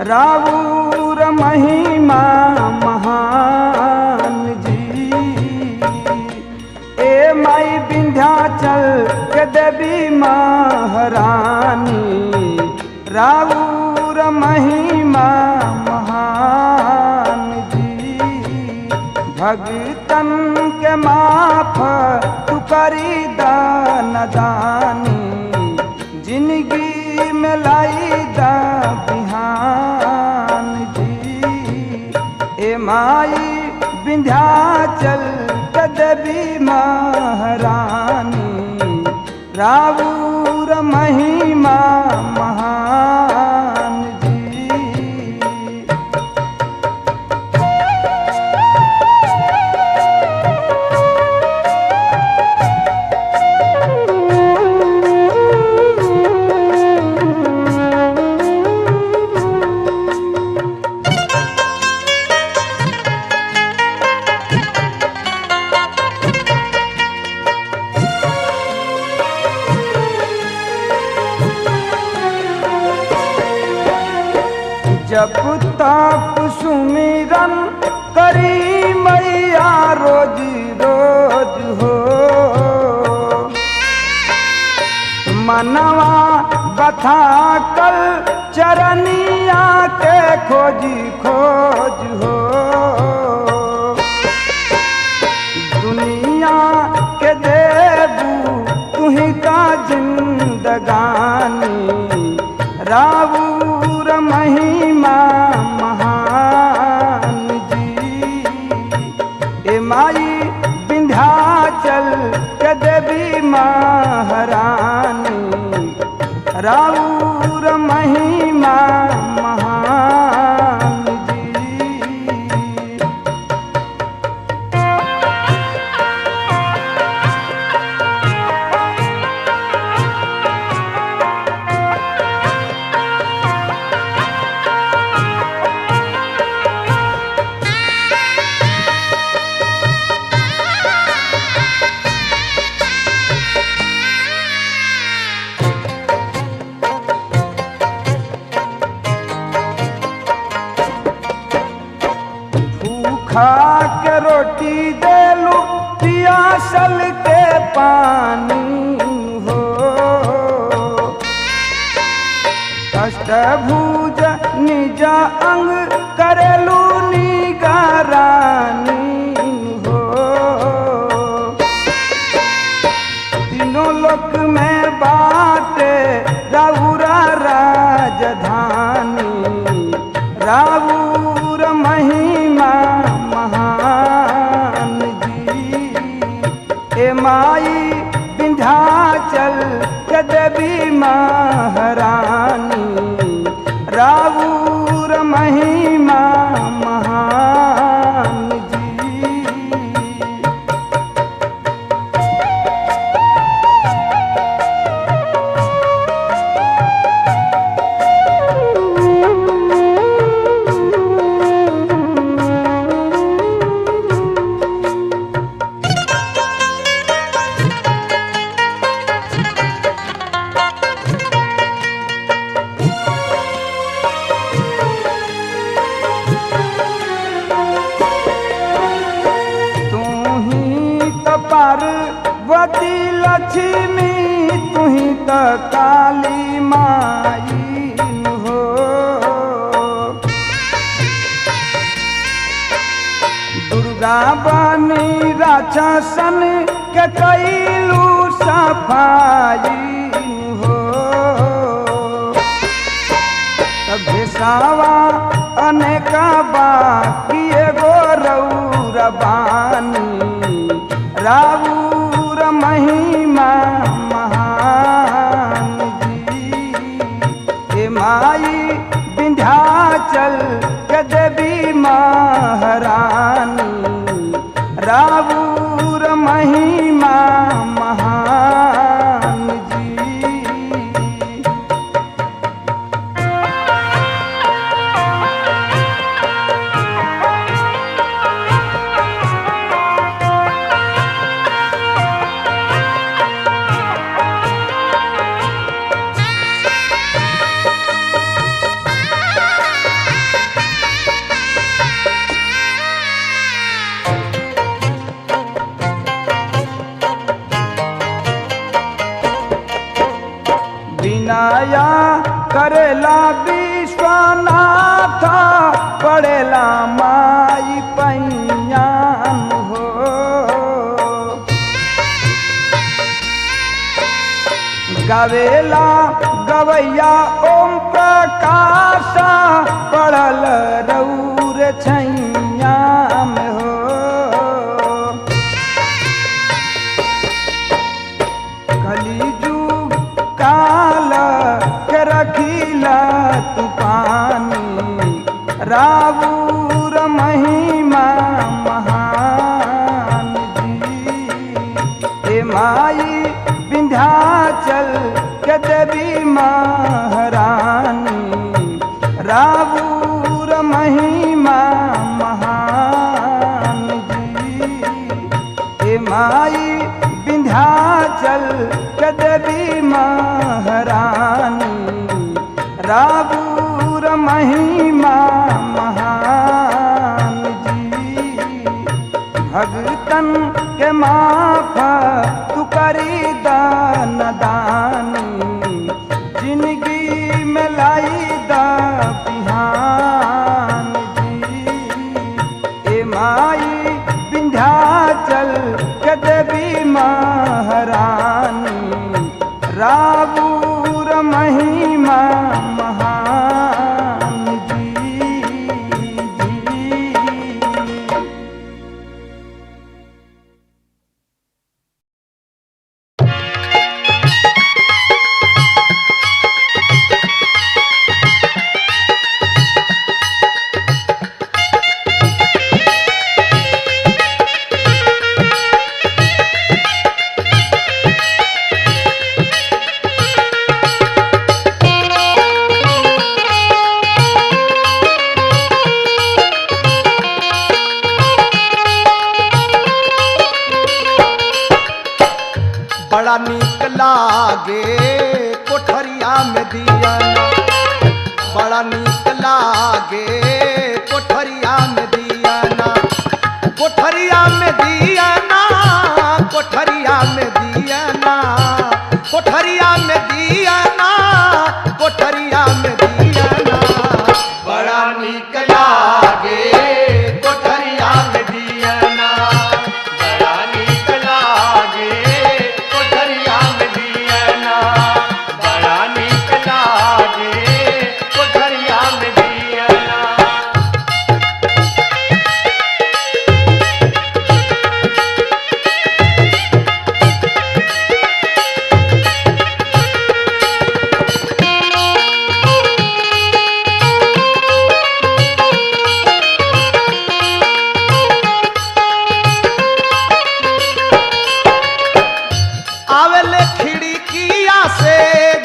रावूर महिमा महान जी। ए माई विंध्याचल के देवी महारानी, रावूर महिमा महान जी। भगतन के माफ तू करी दान दानी, जिंदगी में लाई दा बिहान जी। ए माई विंध्याचल के देवी महारानी, रावूर महिमा महान जी। जप तप सुमिरन करी मैया रोज रोज हो, मनवा बथा कल चरनिया के खोजी खोज हो। दुनिया के देबू तुही का जिंदगानी, रावूर महिमा महान जी। ए माई विंध्याचल के देवी महारानी, रावूर महिमा महान जी। खा के रोटी देलू पियासल के पानी हो, अष्टभुज निज अंग करेलू निगरानी हो। तीनों लोक में बाटे रावूरा राजधानी, रावूर महिमा महान जी। ए माई विंध्याचल के देवी महारानी, रावूर महिमा महान जी। पार्वती लक्ष्मी तुही त काली माई हो, दुर्गा बनी राक्षसन के कैलू सफाई हो। भेसावा अनेका बाकी एगो रौरा बानी, रावूर महिमा महान जी। ए माई विंध्याचल के देवी महारानी, रावूर महिमा महान जी। गावेला विश्वनाथ पड़ेला माई पैयान हो। गावेला गवैया ओम प्रकाश पड़ल रौर छैया में हो। कलिजुग काल के रखिला तू पानी रावूर महिमा महान जी। ए माई विंध्याचल के देवी महारानी रावूर महिमा महान जी। ए माई विंध्याचल के देवी महारानी रावूर महिमा महान जी। भगतन के माफ तू करी दान दानी जिंदगी में लाई दा बिहान जी। ए माई विंध्याचल के देवी महारानी रावूर महिमा महान जी। बड़ा नीक लागे कोठरिया में दिया, बड़ा नीक लागे कोठरिया में दिया, कोठरिया में दिया, कोठरिया में दिया, कोठरिया में दिया, कोठरिया में दिया। बड़ा नीक लागे कोठरिया में दिया, बड़ा नीक लागे कोठरिया में दिया, बड़ा नीक लागे कोठरिया में दिया। आवेले खिड़किया से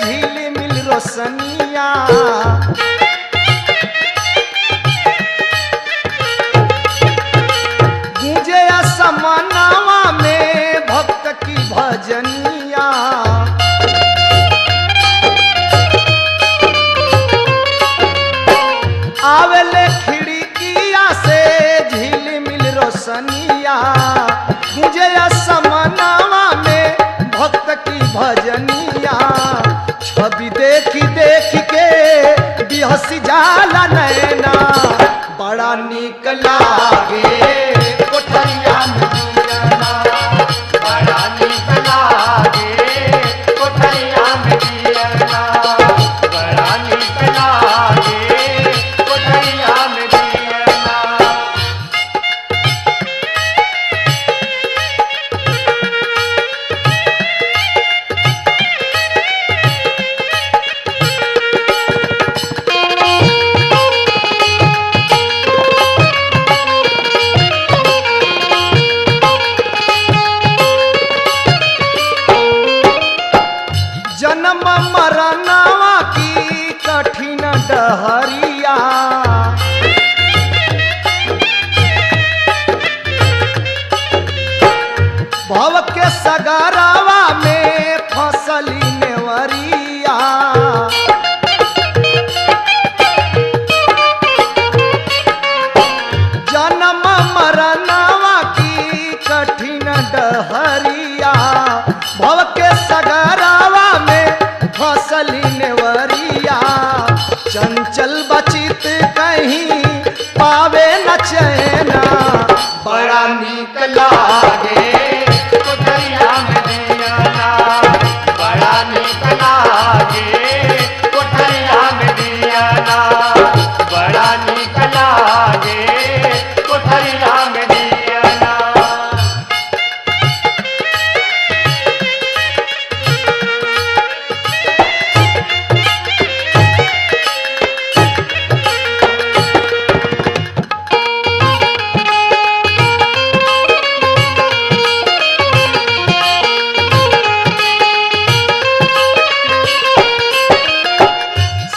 झिलमिल रोशनिया, गूंजे असमनावा में भक्त की भजनिया। आवेले खिड़किया से झिलमिल रोशनिया, गूंजे असमनावा में भक्त की भजनिया। छवि देखी देखी के बिहसी जाला नैना, बड़ा नीक लागे कोठरिया में दिया, बड़ा नीक लागे कोठरिया में दिया, बड़ा नीक लागे कोठरिया में दिया। जन्म मरनवा की कठिन डहरिया, भव के सगरवा में फसली नेवरिया। जन्म मरनवा की कठिन डहरिया, भव के सगरवा में फसली नेवरिया। चल बचित कहीं पावे न चैना। बड़ा नीक लागे कोठरिया में दियाना, बड़ा नीक लागे कोठरिया में दियाना, बड़ा नीक लागे कोठरिया में दियाना।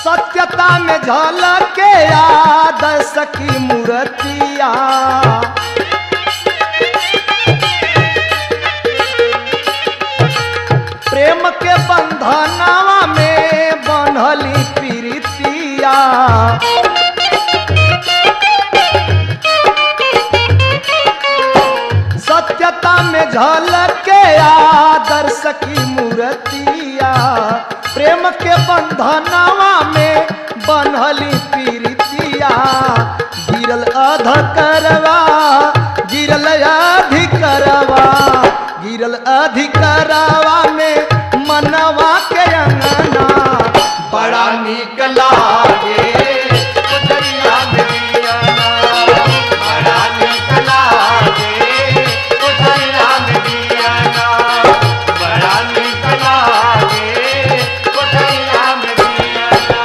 सत्यता में झलके आदर्श की मूर्तिया, प्रेम के बंधनवा में बंधली प्रीतिया। सत्यता में झलके आदर्श की मूर्तिया, प्रेम के बंधनवा में बंधली प्रीतिया। गिरल अधकरवा गिरल अधिकरवा, गिरल अधिकरवा में मनवा के अंगना। बड़ा नीक लागे कोठरिया में दियाना, बड़ा नीक लागे कोठरिया में दियाना, बड़ा नीक लागे कोठरिया में दियाना।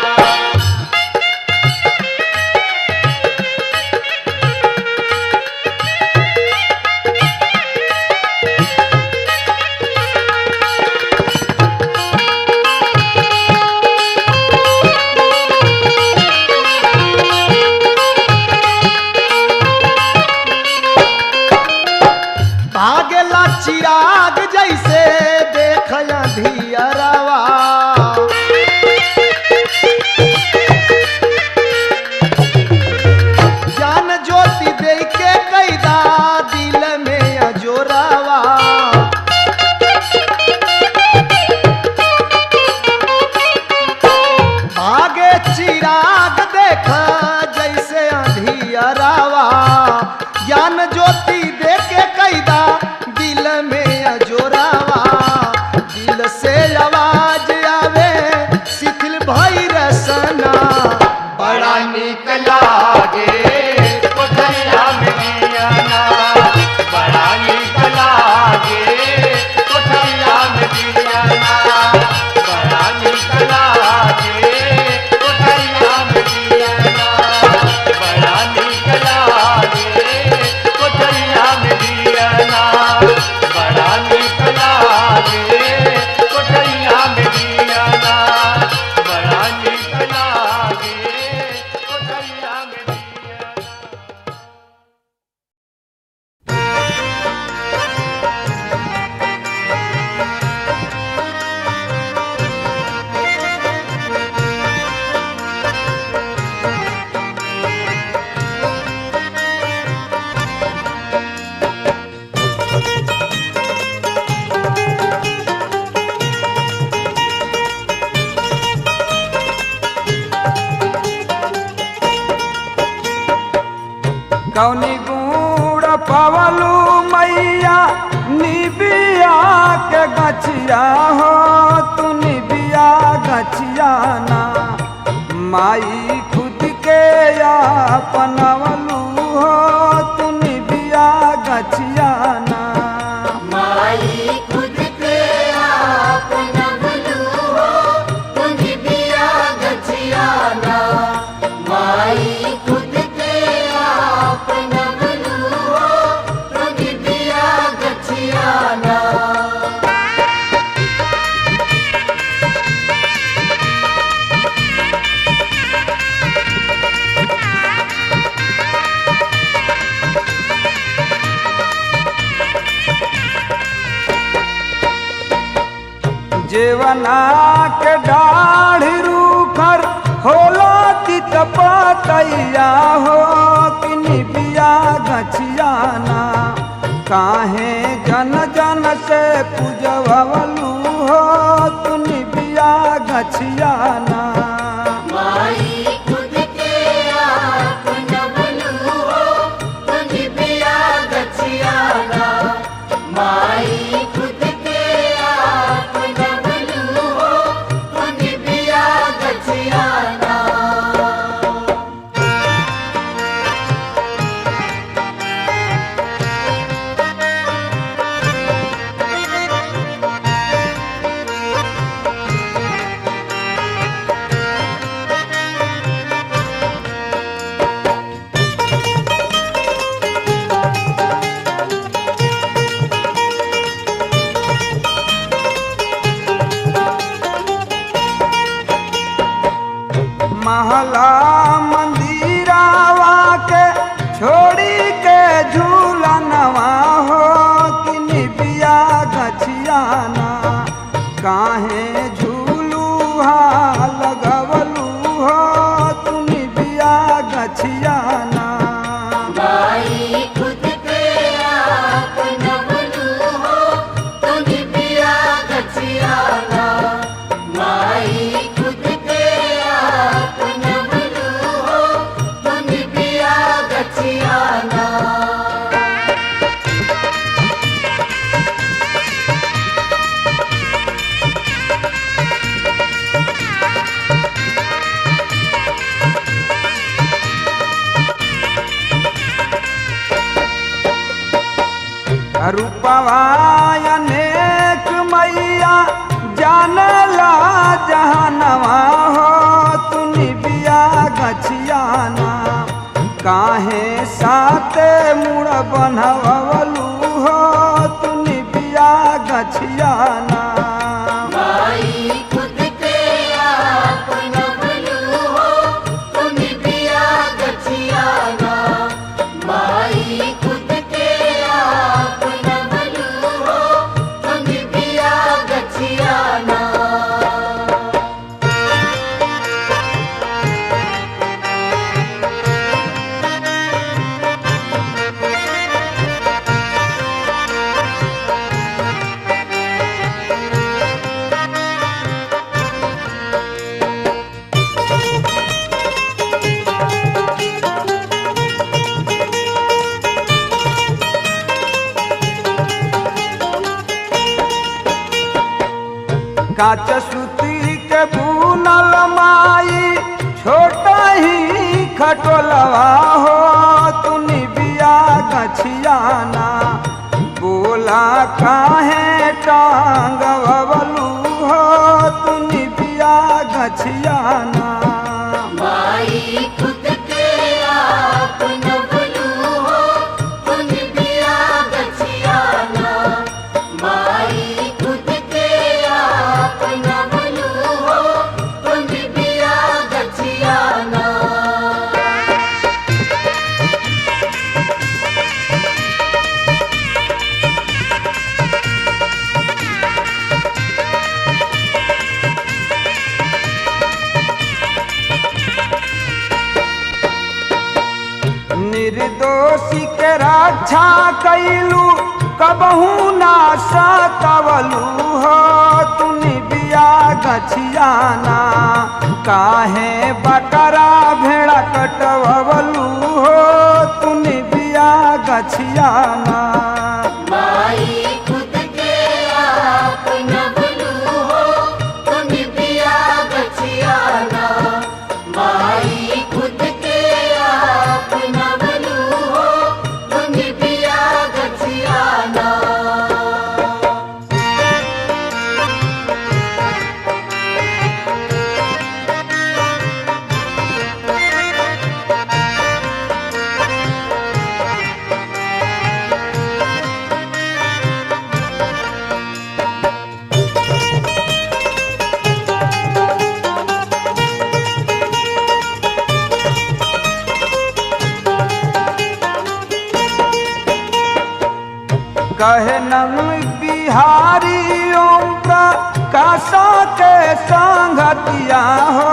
भागेला चिराग जैसे देख धियरवा, ज्ञान ज्योति दे के कैदा दिल में अजोरावा। भागे चिराग देख जैसे अंधियरावा, ज्ञान ज्योति दे के कैदा दिल में अजोरावा। दिल से आवाज आवे शिथिल भई रसना। बड़ा नीक लागे कोठरिया में दियाना, बड़ा नीक लागे कोठरिया में दियाना, बड़ा नीक लागे कोठरिया में दियाना, बड़ा नीक लागे कोठरिया में दियाना, बड़ा नीक लागे कोठरिया में दियाना, बड़ा नीक लागे कोठरिया में दियाना। कौनी गुड़ पवलू मैया निबिया के गछिया हो, तू निबिया गछिया ना। माई खुद के अपनवलू हो, तू निबिया गछिया ना। माई खुद के अपनवलू हो, तू निबिया गछिया ना। माई खुद के अपनवलू हो, तू निबिया गछिया ना। जेवना के दाढ़ी रूखर होला तित पतैया हो, कि निबिया गछिया ना। काहे जन जन से पूजवलू हो, तू निबिया गछिया ना। माई खुद महला मंदिरावा के छोड़ी के झूलनवा हो कि निबिया गछियाना काहे झूलूहा लगवलू हो तू निबिया गछियाना माई खुद के आप न बनू हो तो निबिया गछियाना माई खुद के आप न बनू हो तो निबिया गछियाना रूपवा अनेक मैया जानला जहानवा हो तू निबिया गछियाना काहे साते मुड़ बनवलू हो तू निबिया गछियाना माई खुद के आप न बनू हो तो निबिया गछियाना माई खुद के आप न बनू हो तो निबिया गछियाना काच सूती के बुनल माई छोटा ही खटोलवा हो तू निबिया गछियाना बोला काहे टांगवलू हो तू निबिया गछियाना माई खुद के आप न बनू हो तो निबिया गछियाना माई खुद के आप न बनू हो तो निबिया गछियाना निर्दोषी के रक्षा कैलू कबहू ना सतवलू हो तू निबिया गछियाना काहे बकरा भेड़ा कटवलू हो तू निबिया गछियाना माई खुद के आप न बनू हो तो निबिया गछियाना माई खुद के आप न बनू हो तो निबिया गछियाना कहे नम बिहारी ओम प्रकाशा के संगतिया हो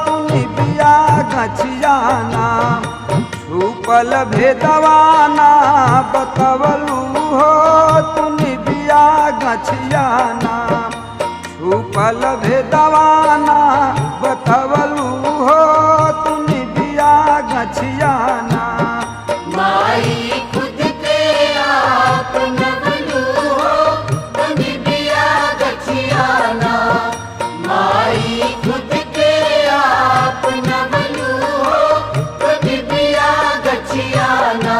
तू निबिया गछियाना छुपल भेदवाना बतवलू हो तू निबिया गछियाना छुपल भेदवाना बतवलू हो तू निबिया गछियाना माई खुद के आप न बनू हो तो निबिया गछियाना माई खुद के आप न बनू हो तो निबिया गछियाना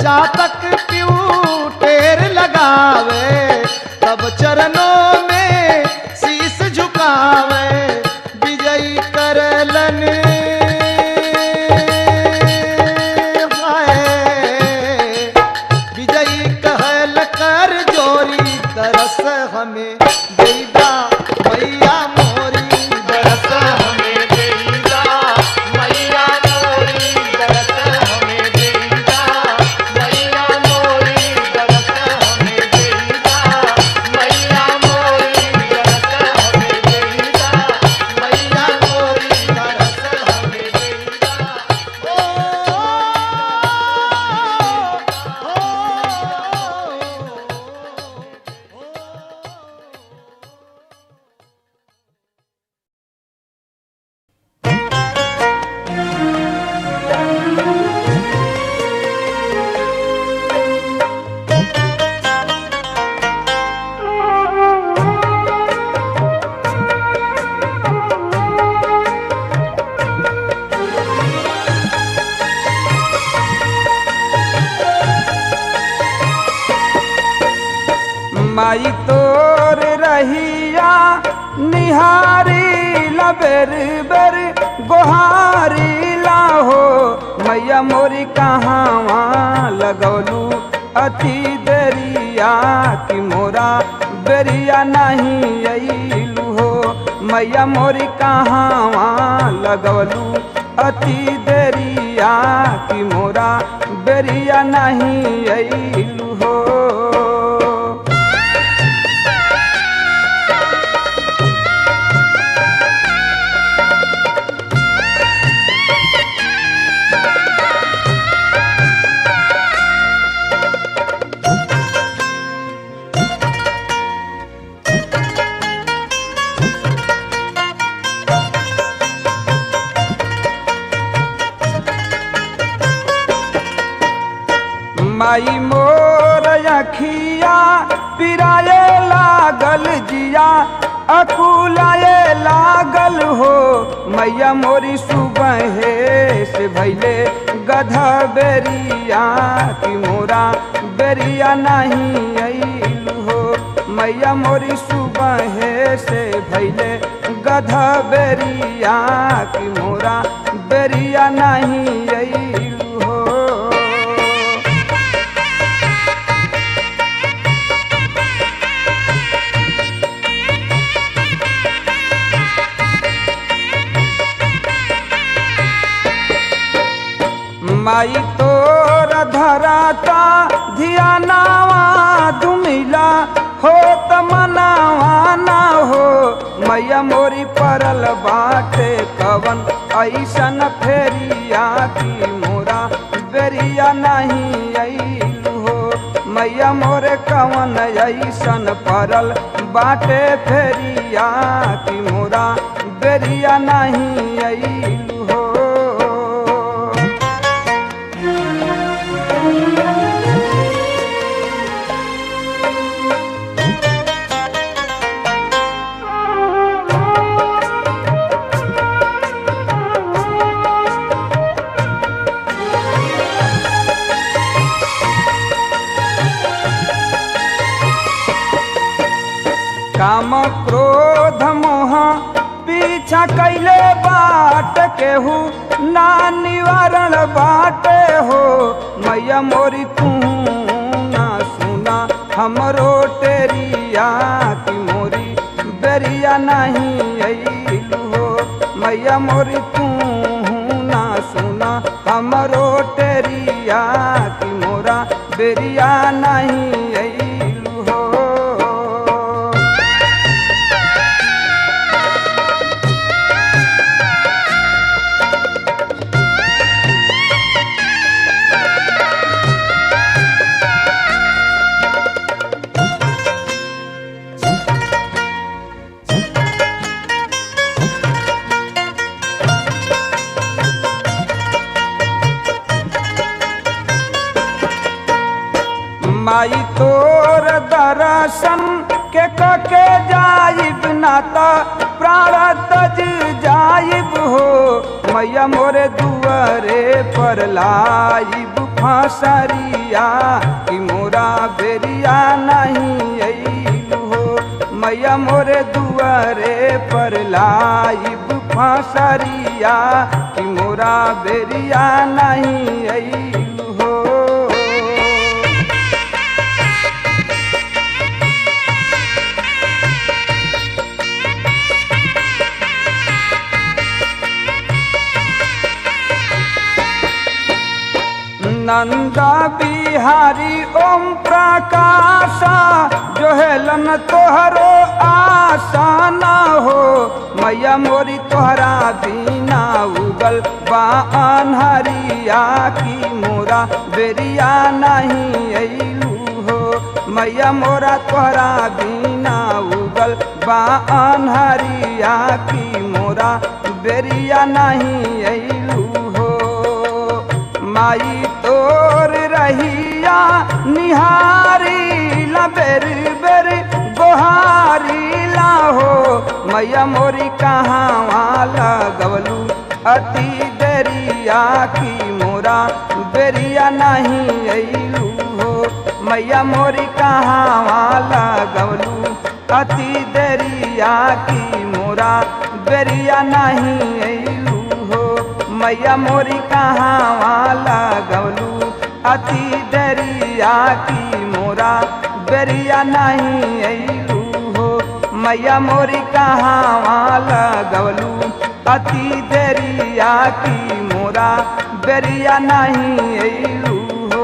चातक पीऊ टेर लगावे, तब चरणों में शीस झुकावे। विजयी करलन विजयी कहल कर जोरी, तरस हमें देदा मैया मोरी, तरस हमें देदा मैया मोरी, तरस हमें देदा मैया मोरी, तरस हमें देदा मैया मोरी, तरस हमें देदा मैया मोरी, तरस हमें देदा। माई तोर रहिया निहारी ला बेर बेर गोहारी ला हो। मैया मोरी कहाँ लगौलू अति देरिया, कि मोरा बेरिया नहीं अइलू हो। मैया मोरी कहाँ लगौलू अति देरिया, कि मोरा बेरिया नहीं अइलू हो। माई मोर अखिया पिराए लागल जिया, अकुलाए लागल हो। मैया मोरी सुबह से भैले गधा बेरिया, कि मोरा बेरिया नहीं अइलू हो। मैया मोरी सुबह से भैले गधा बेरिया, कि मोरा बेरिया नहीं अइलू हो। माई तोर धराता धियानावा दुमिला हो, तमनावा ना हो। मैया मोरी परल बाटे कवन ऐसन फेरिया, कि मोरा बेरिया नहीं अइलू हो। मैया मोरे कवन ऐसन परल बाटे फेरिया, कि मोरा बेरिया नहीं अइलू हो। काम क्रोध मोह पीछा कैले बाट केहू ना निवारण बाटे हो। मैया मोरी तू ना सुना हमरो टेरिया, कि मोरी बेरिया नहीं अइलू हो। मैया मोरी तू ना सुना हमरो टेरिया, कि मोरा बेरिया नहीं अइलू हो। माई तोर दर्शन के कके जाइब नाता प्राण तज जाइब हो। मैया मोरे दुआरे पर लाइब फांसरिया, पसारिया कि मोरा बेरिया नहीं अइलू हो मैया मोरे दुआरे पर लाइब फसरिया कि मोरा बेरिया नहीं अइलू हो। नंदा बिहारी ओम प्रकाशा जो हेलन तोहरो आशा न हो मैया मोरी तोहरा बिना उगल बा अन्हरिया की मोरा बेरिया नहीं अइलू हो मैया मोरा तोहरा बिना उगल बा अन्हरिया की मोरा बेरिया नहीं अइलू हो। माई तोर रहिया निहारी ला बेर बेर गोहारी ला हो मैया मोरी कहाँ लगवलू अति देरिया की मोरा बेरिया नहीं अइलू हो मैया मोरी कहाँ लगवलू अति देरिया की मोरा बेरिया नहीं अइलू हो मैया मोरी कहाँ लगवलू अति देरिया की मोरा बेरिया नहीं अइलू हो मैया मोरी कहाँ लगवलू अति देरिया की मोरा बेरिया नहीं अइलू हो।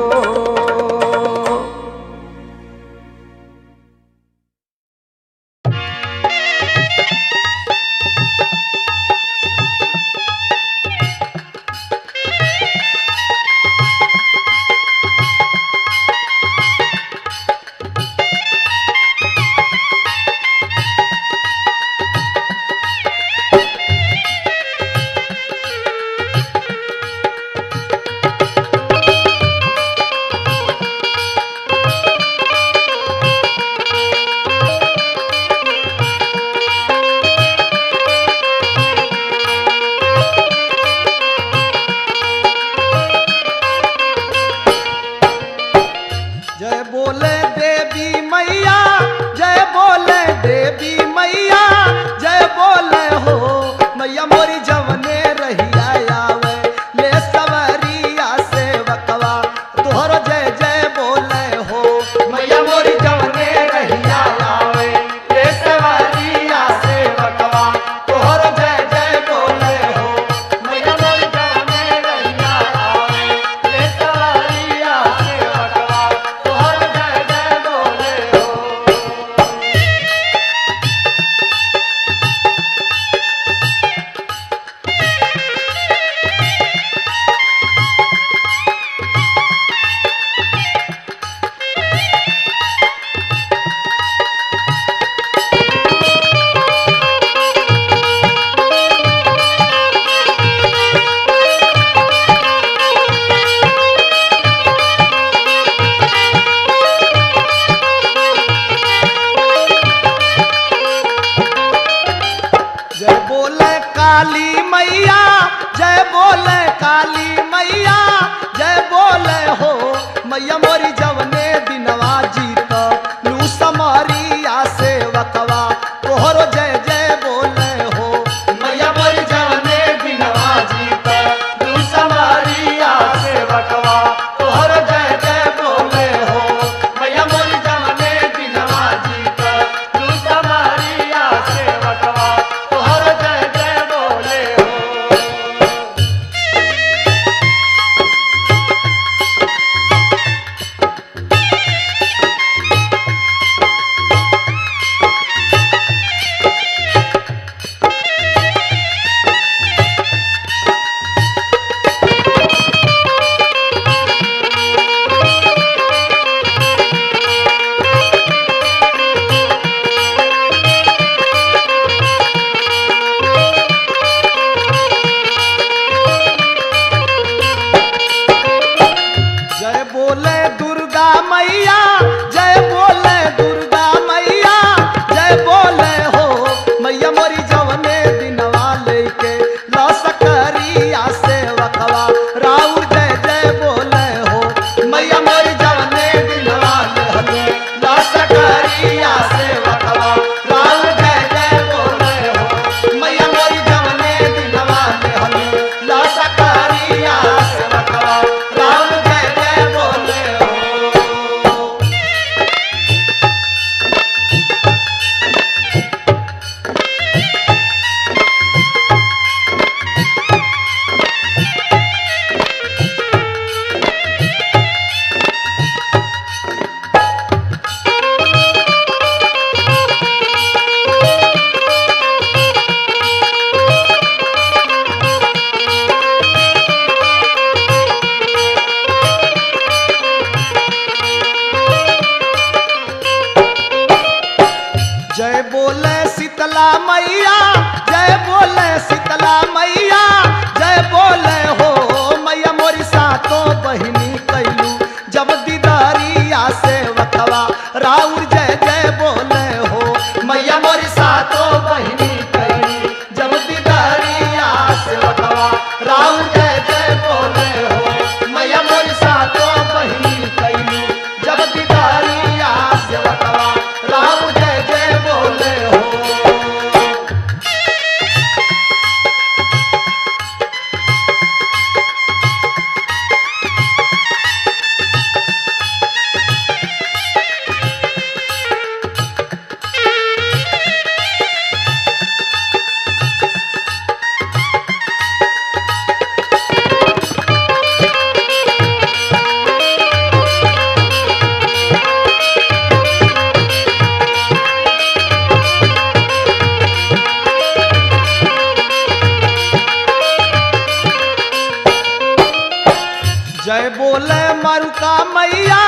जय बोले मारुका मैया,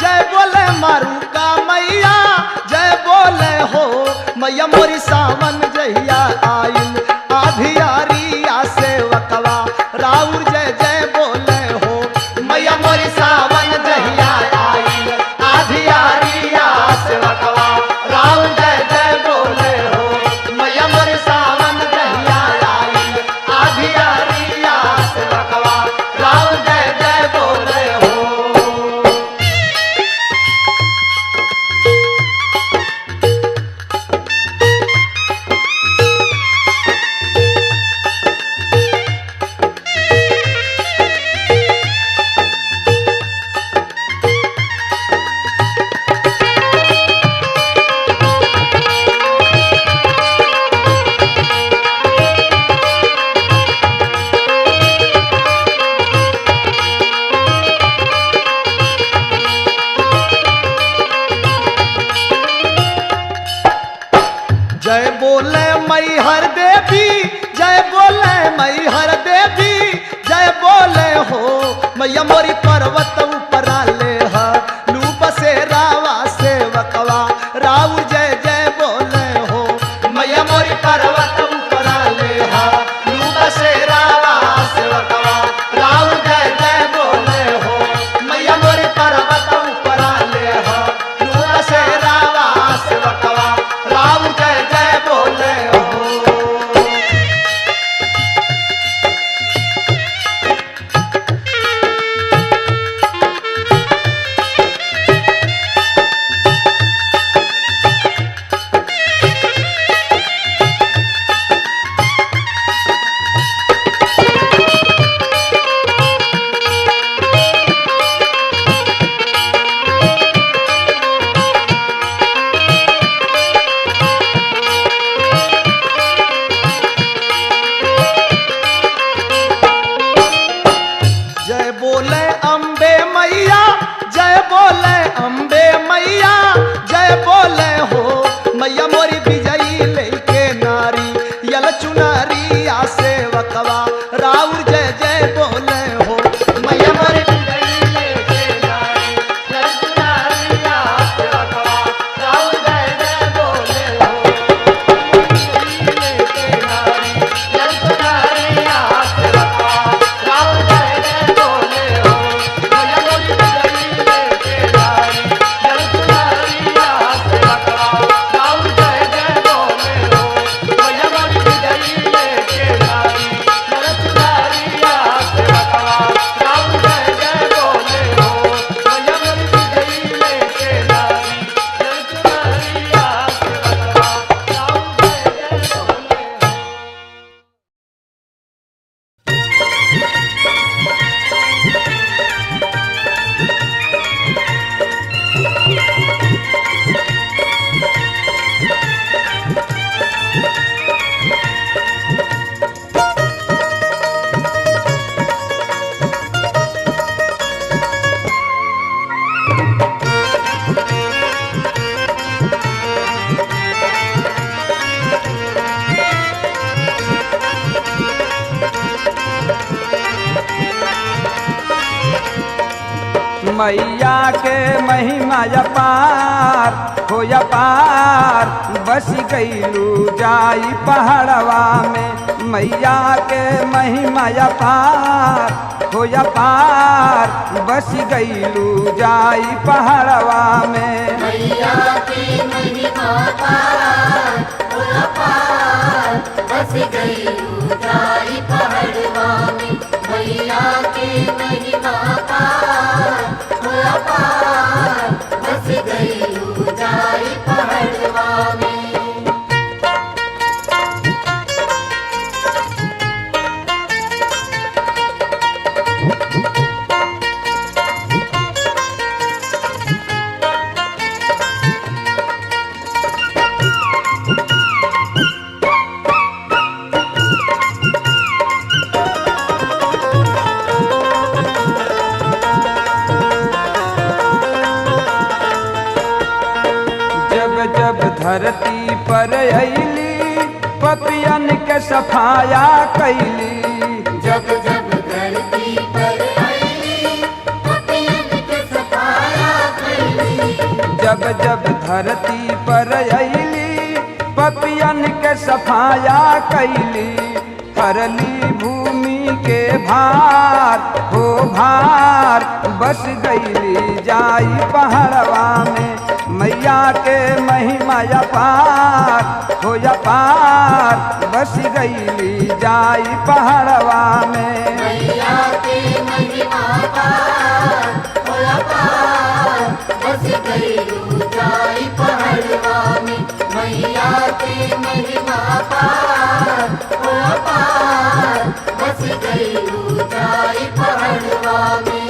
जय बोले मारुका मैया, जय बोले हो मैया मोरी सावन जहिया आइल आधियारिया से वकवा राउर जय जय बोले हो मैया मोरी सावन जहिया आइल आधियारिया से वकवा राउर जय जय बोले हो मैया मोरी सावन जहिया आइल आधियारिया से वकवा राउर जय जय बोले हो। जय बोले मैहर देवी, जय बोले मैहर देवी, जय बोले हो मैया मोरी पर्वत ऊपरा ले लू बसेरावा से वकवा राउ जय जय बोले हो मैया मोरी पर्वत ऊपरा ले लू बसेरावा से वकवा राउ जय जय बोले हो मैया मोरी पर्वत ऊपरा ले लू बसेरावा से वकवा राउ जय जय बोले हो। जय बोले अम्बे मैया, जय बोले अम्बे मैया, जय बोले हो मैया मोरी विजयी लेके नारी यल चुनारिया से वकवा राउर जय जय बोले हो मैया मोरी विजयी लेके नारी यल चुनारिया से वकवा राउर जय जय बोले हो लेके नारी यल चुनारिया से वकवा राउर जय जय बोले हो मैया मोरी विजयी लेके नारी यल चुनारिया से वकवा राउर जय जय बोले हो मैया मोरी विजयी लेके नारी यल चुनारिया से वकवा राउर जय जय बोले हो मैया मोरी विजयी लेके नारी यल चुनारिया से वकवा राउर जय जय बोले हो। मैया के महिमा अपार हो अपार, बस गईलू जाई पहाड़वा में। मैया के महिमा अपार हो अपार, बस गईलू जाई पहाड़वा में। मैया की महिमा पार हो पार, बस गई ऊंचाई पहाड़वा में। मैया की महिमा पार हो पार, बस गई ऊंचाई पहाड़वा में। जब धरती पर अइली, पपियन के सफाया कैली। जब जब धरती पर आईली, जब जब धरती पर अइली पपियन के सफाया कैली हरली भूमि के भार हो भार बस गईली जाई पहाड़वा में मैया के महिमा अपार हो अपार बस गईली जाई पहाड़वा में मैया के महिमा पार होया पार बस गईलू जाई पहाड़वा में मैया के महिमा पार होया पार बस गईलू जाई पहाड़वा में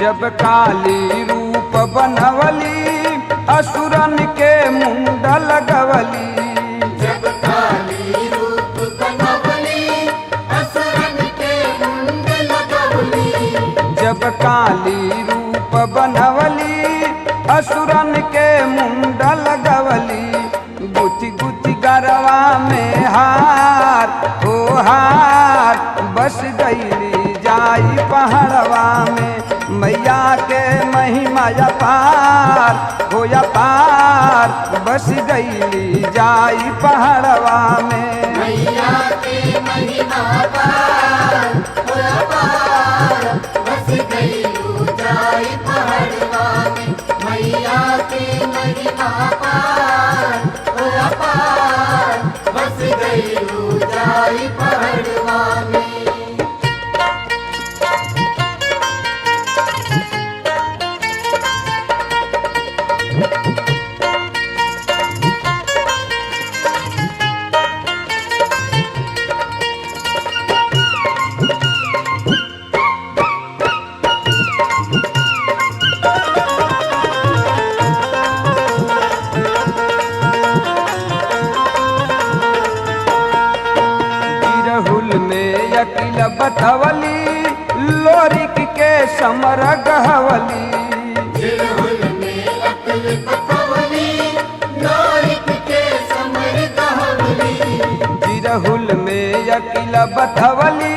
जब काली रूप बनवली असुरन के मुंड लगवली जब काली रूप बनवली असुरन के मुंड लगवली जब काली रूप बनवली असुरन के मुंड लगवली गुथी गुथी गरवा में हार हो हार बस गईली जाई पहाड़वा में मैया के महिमा अपार हो अपार बस गईली जाई पहाड़वा में मैया के महिमा पार होया पार बस गईलू जाई पहाड़वा में मैया के महिमा पार होया पार बस गईलू जाई पहाड़वा में बिरहुल में अकिल बतवली लोरिक के समर गहवली बिरहुल में अकल बतवली लोरिक के समर गहवली बिरहुल में अकिल बतवली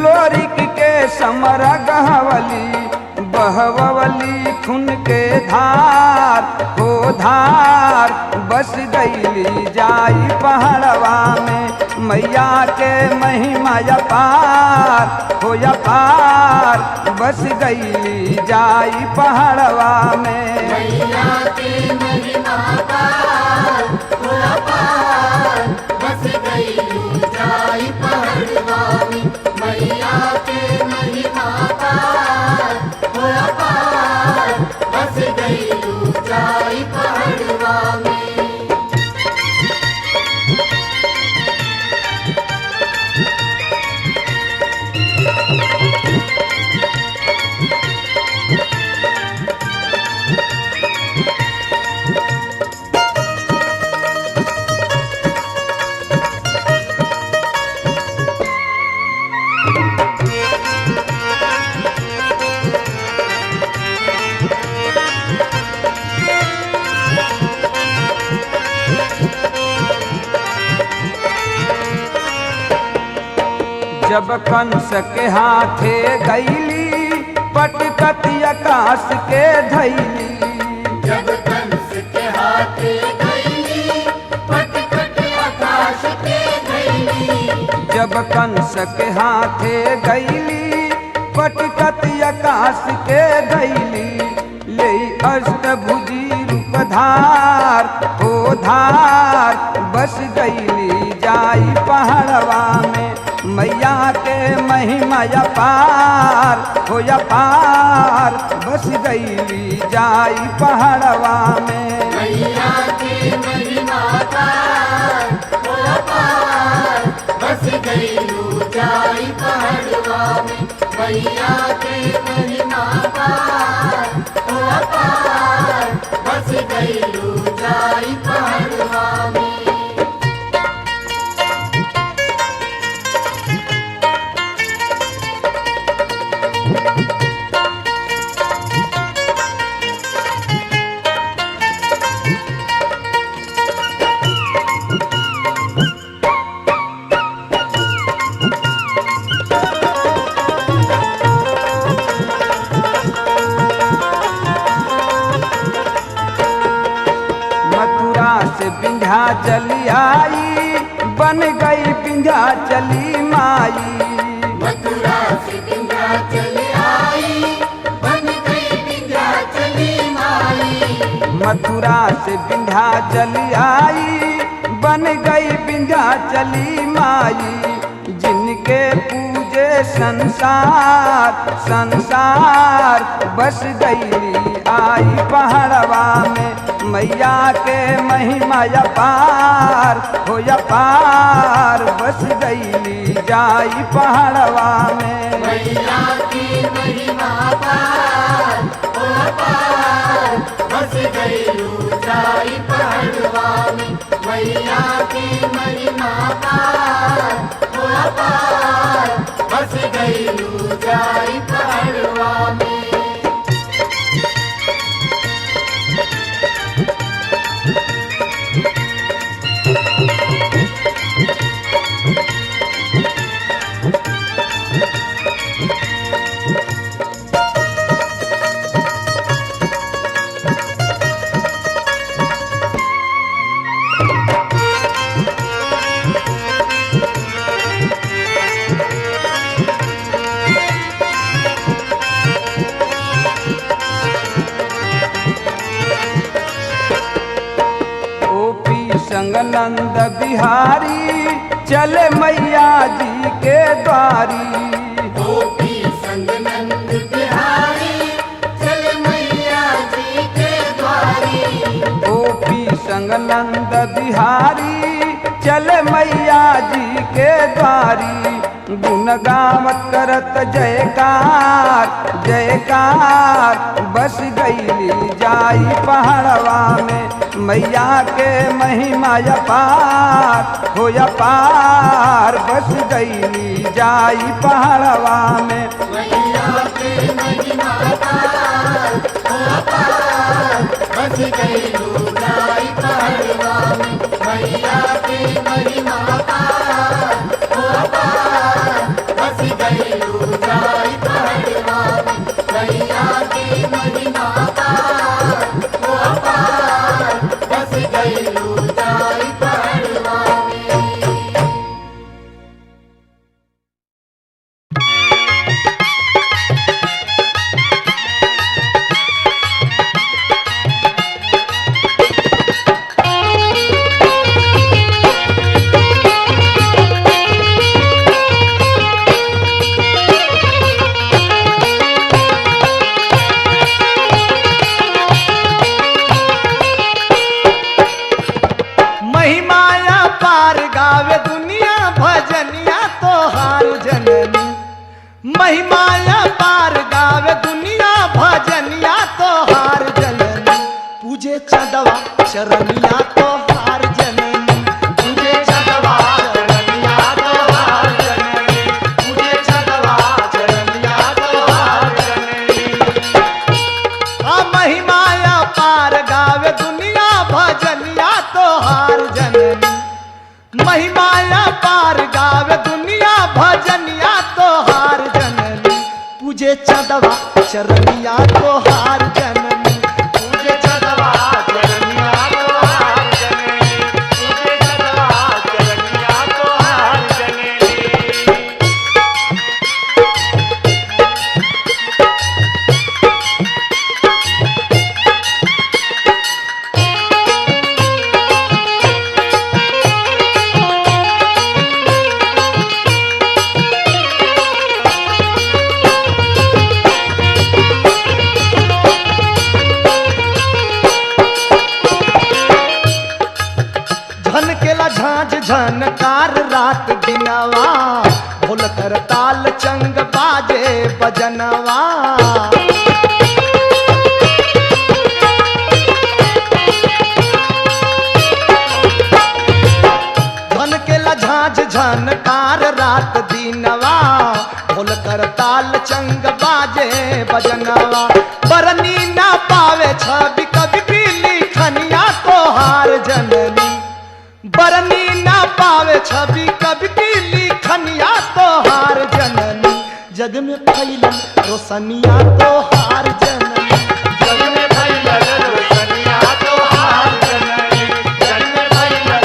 लोरिक के समर गहवली बहवली खून के धार हो धार बस गईली जाई पहाड़वा में मैया के महिमा अपार हो अपार बस गईली जाई पहाड़वा में मैया के महिमा पार होया पार बस गईलू जाई पहाड़वा में मैया के महिमा पार होया पार बस गईलू जाई पहाड़वा में जब कंस के हाथे गईली पटकती आकाश के धैली जब कंस के हाथे गईली पटकट आकाश के धैली जब कंस के हाथे गईली पटकती आकाश के धैली ले अष्टभुजी रूप धार हो धार बस गईली जाई पहाड़वा में मैया के महिमा अपार हो अपार बस गईली जाई पहाड़वा में मैया के महिमा पार होया पार बस गईलू जाई पहाड़वा में मैया के विंध्याचली आई, बन गई विंध्याचली माई। मथुरा से विंध्याचल आई, बन गई विंध्याचली माई। मथुरा से विंध्याचली आई, बन गई विंध्याचली माई। जिनके पूजे संसार संसार, बस गई आई पहाड़वा में। मैया के महिमा अपार हो अपार, बस गई जाई पहाड़वा में। मैया की महिमा पार ओ पार, बस गईलू जाई पहाड़वा में। मैया की महिमा पार ओ पार, बस गईलू जाई पहाड़वा में। नंद बिहारी चले मैया जी के द्वारी। गोपी संग नंद बिहारी चले मैया जी के द्वारी। गोपी संग नंद बिहारी चले मैया जी के द्वारी। गुण गावत करत जयकार जयकार, बस गईली जाई पहाड़वा में। मैया के महिमा अपार हो अपार, बस गईली जाई पहाड़वा में। मैया के महिमा पार ओ पार, बस गईलू जाई पहाड़वा में। मैया के महिमा पार ओ पार, बस गईलू जाई पहाड़वा में। मैया के महिमा पार ओ पार, बस गईलू जाई पहाड़वा में। महिमाया पार गावे दुनिया भजनिया तोहार जननी। महिमाया पार गावे दुनिया भजनिया तोहार जननी। पूजे चंदवा चरनिया तोहार जननी। पूजे चंदवा चरनिया तोहार जननी। पूजे चंदवा चरनिया तोहार जननी। आ महिमाया पार गावे दुनिया भजनिया तोहार जननी। महिमाया पार गावे दुनिया भजनिया तोहार जननी। पूजे चंदवा चरनिया तोहार जननी। पूजे चंदवा चरनिया तोहार जननी। पूजे चंदवा चरनिया तोहार जननी। झनकेला झांझ झनकार रात दिनवा, ढोल कर ताल चंग बाजे बजनवा। झनकेला झांझ झनकार रात दिनवा, ढोल कर ताल चंग बाजे बजनवा। बरनी ना पावे छवि कभी भी लिखनिया तोहार जननी। बरनी ना पावे छवि कभी भी लिखनिया तोहार जननी। जग में फैलन रोशनिया तोहार जननी। जग में फैलन रोशनिया तोहार जननी। जग में फैलन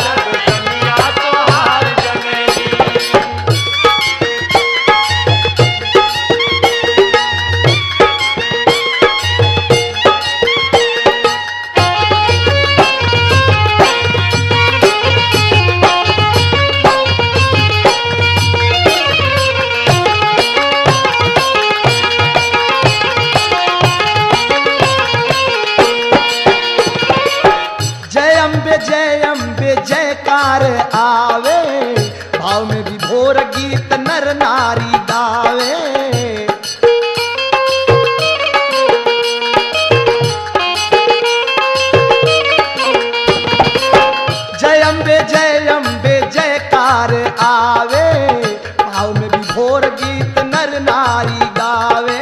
अम्बे जयकार आवे, भाव में विभोर गीत नर नारी गावे। जय अम्बे जयकार आवे, भाव में विभोर गीत नर नारी गावे,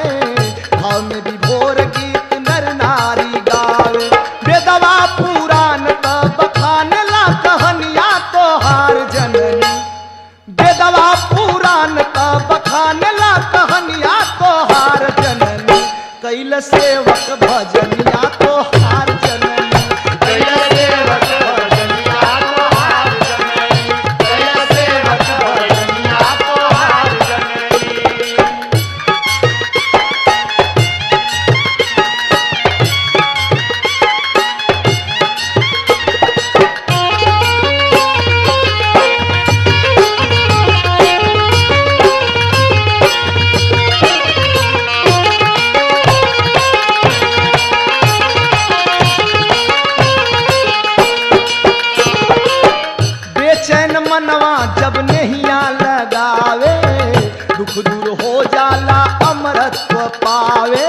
भाव में विभोर गीत नर नारी गावे। वेदवा पुराण तब बखान ला कहनिया तोहार जननी, वेदवा पुराण तब बखान ला कहनिया तोहार जननी, कैल सेवक भजनिया तोहार जननी, कैल सेवक भजनिया तोहार जननी, कैल सेवक भजनिया तोहार जननी। बेचैन मनवा जब नहिया लगावे, दुख दूर हो जाला अमरत्व पावे।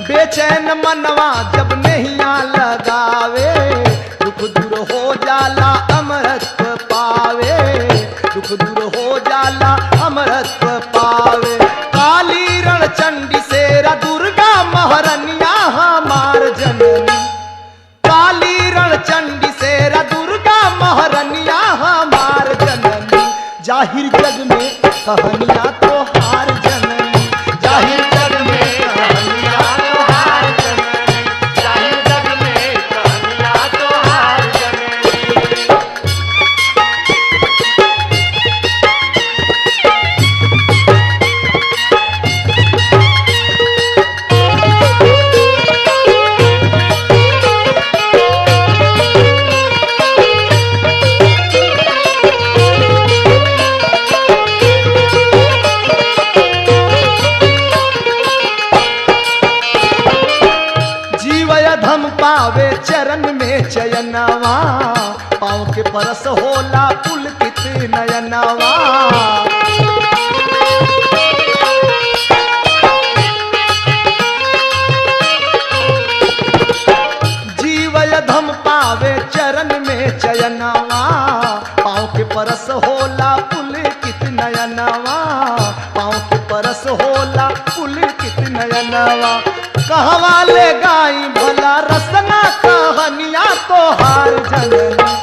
बेचैन मनवा जब नहिया लगावे, दुख दूर हो जाला अमरत्व पावे, दुख दूर हो जाला अमरत्व पावे। काली रण चंडी सेरा दुर्गा महरनिया हमार जननी, काली रण चंडी सेरा दुर्गा महरनिया हमार जननी, जाहिर जग में कहनिया तोहार जननी, जाहिर जग में कहनिया तोहार जननी, जाहिर जग में कहनिया तोहार जननी। धम पावे चरण में चयनवा, पाँव के परस होला पुलकित नयनवा। जीवय धम पावे चरण में चयनवा, पाँव के परस होला पुलकित नयनवा, पाँव के परस होला पुलकित नयनवा। कहवा ले गाई भला रसना कहनिया तोहार जननी,